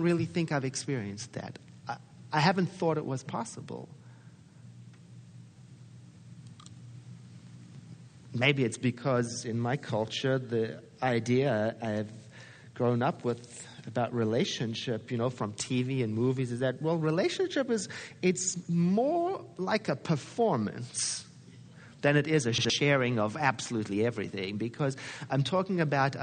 really think I've experienced that. I haven't thought it was possible. Maybe it's because in my culture, the idea I've grown up with about relationship, from TV and movies is that, relationship it's more like a performance than it is a sharing of absolutely everything. Because I'm talking about,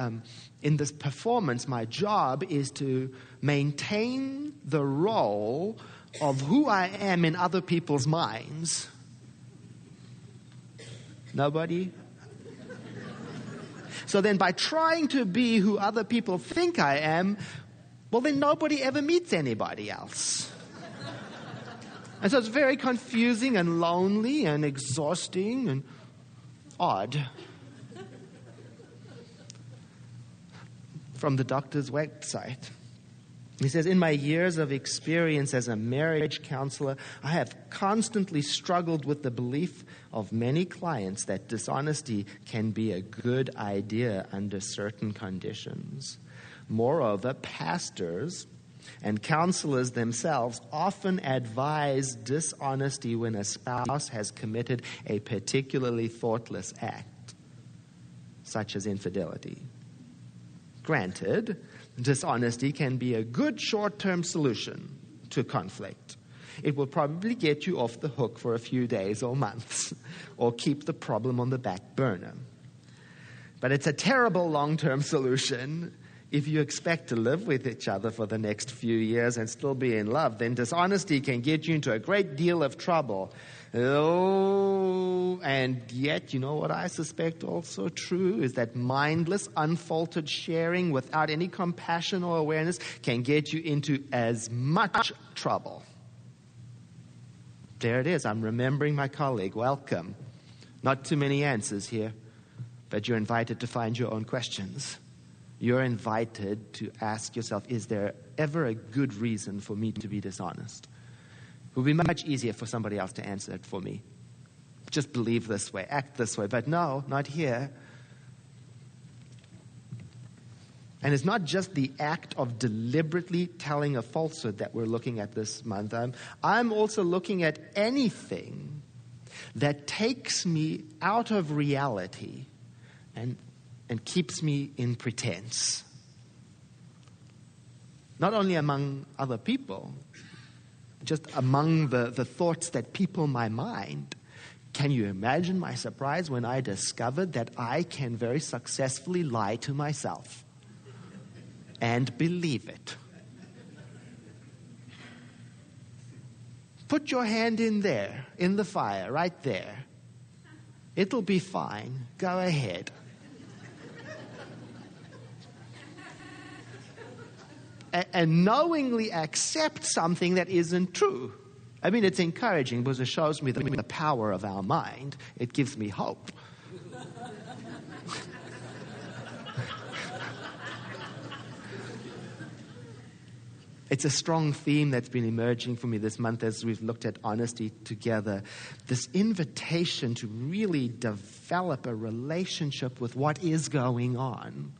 in this performance, my job is to maintain the role of who I am in other people's minds. Nobody? So then by trying to be who other people think I am, then nobody ever meets anybody else. And so it's very confusing and lonely and exhausting and odd. From the doctor's website. He says, in my years of experience as a marriage counselor, I have constantly struggled with the belief of many clients that dishonesty can be a good idea under certain conditions. Moreover, pastors and counselors themselves often advise dishonesty when a spouse has committed a particularly thoughtless act, such as infidelity. Granted, dishonesty can be a good short-term solution to conflict. It will probably get you off the hook for a few days or months, or keep the problem on the back burner. But it's a terrible long-term solution. If you expect to live with each other for the next few years and still be in love, then dishonesty can get you into a great deal of trouble. Oh, and yet, what I suspect also true is that mindless, unfiltered sharing without any compassion or awareness can get you into as much trouble. There it is. I'm remembering my colleague. Welcome. Not too many answers here, but you're invited to find your own questions. You're invited to ask yourself, is there ever a good reason for me to be dishonest? It would be much easier for somebody else to answer it for me. Just believe this way, act this way. But no, not here. And it's not just the act of deliberately telling a falsehood that we're looking at this month. I'm also looking at anything that takes me out of reality and keeps me in pretense. Not only among other people, just among the thoughts that people my mind. Can you imagine my surprise when I discovered that I can very successfully lie to myself and believe it? Put your hand in there, in the fire, right there. It'll be fine. Go ahead. And knowingly accept something that isn't true. I mean, it's encouraging because it shows me the power of our mind. It gives me hope. It's a strong theme that's been emerging for me this month as we've looked at honesty together. This invitation to really develop a relationship with what is going on,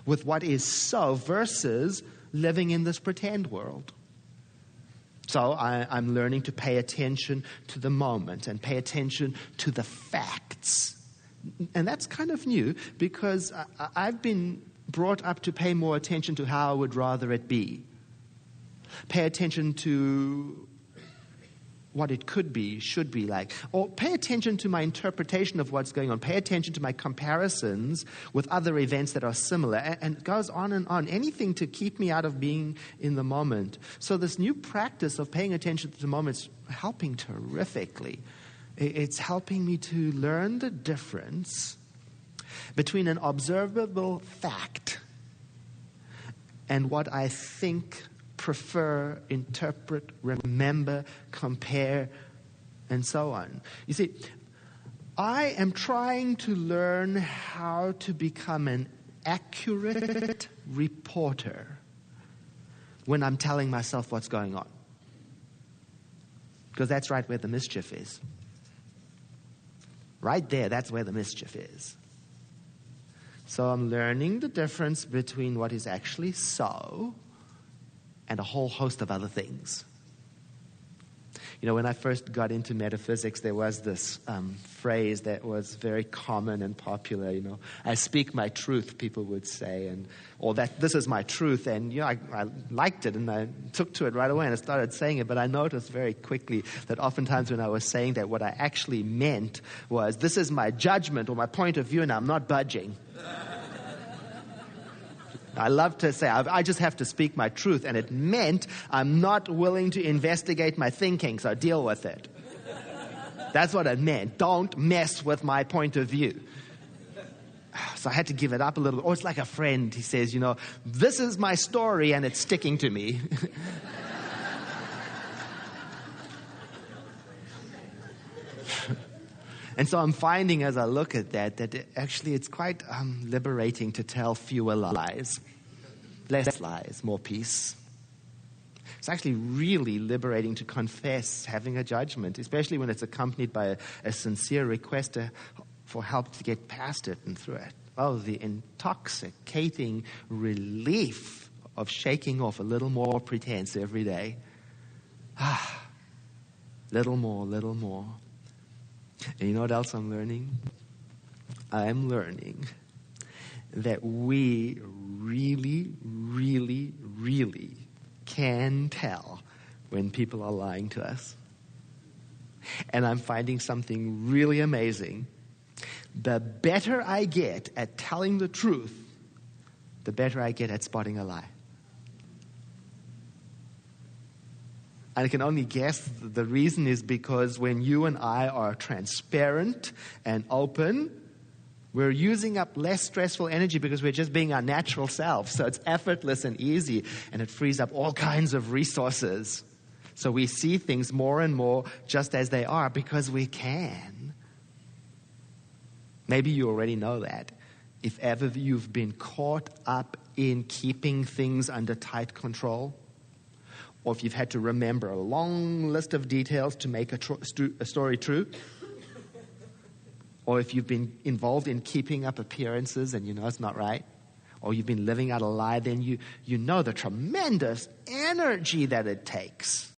with what is so, versus living in this pretend world. So I'm learning to pay attention to the moment and pay attention to the facts. And that's kind of new because I've been brought up to pay more attention to how I would rather it be. Pay attention to what it could be, should be like. Or pay attention to my interpretation of what's going on. Pay attention to my comparisons with other events that are similar. And it goes on and on. Anything to keep me out of being in the moment. So this new practice of paying attention to the moment is helping terrifically. It's helping me to learn the difference between an observable fact and what I think, prefer, interpret, remember, compare, and so on. You see, I am trying to learn how to become an accurate reporter when I'm telling myself what's going on. Because that's right where the mischief is. Right there, that's where the mischief is. So I'm learning the difference between what is actually so and a whole host of other things. You know, when I first got into metaphysics, there was this phrase that was very common and popular, you know, I speak my truth, people would say, or that this is my truth. And, you know, I liked it and I took to it right away and I started saying it. But I noticed very quickly that oftentimes when I was saying that, what I actually meant was, this is my judgment or my point of view and I'm not budging. I love to say, I just have to speak my truth, and it meant I'm not willing to investigate my thinking, so deal with it. That's what it meant. Don't mess with my point of view. So I had to give it up a little. Or it's like a friend. He says, you know, this is my story, and it's sticking to me. And so I'm finding as I look at that actually it's quite liberating to tell fewer lies. Less lies, more peace. It's actually really liberating to confess having a judgment, especially when it's accompanied by a sincere request for help to get past it and through it. Oh, the intoxicating relief of shaking off a little more pretense every day. Little more, little more. And you know what else I'm learning? I'm learning that we really, really, really can tell when people are lying to us. And I'm finding something really amazing. The better I get at telling the truth, the better I get at spotting a lie. And I can only guess the reason is because when you and I are transparent and open, we're using up less stressful energy because we're just being our natural selves. So it's effortless and easy, and it frees up all kinds of resources. So we see things more and more just as they are because we can. Maybe you already know that. If ever you've been caught up in keeping things under tight control, or if you've had to remember a long list of details to make a story true, or if you've been involved in keeping up appearances and you know it's not right, or you've been living out a lie, then you know the tremendous energy that it takes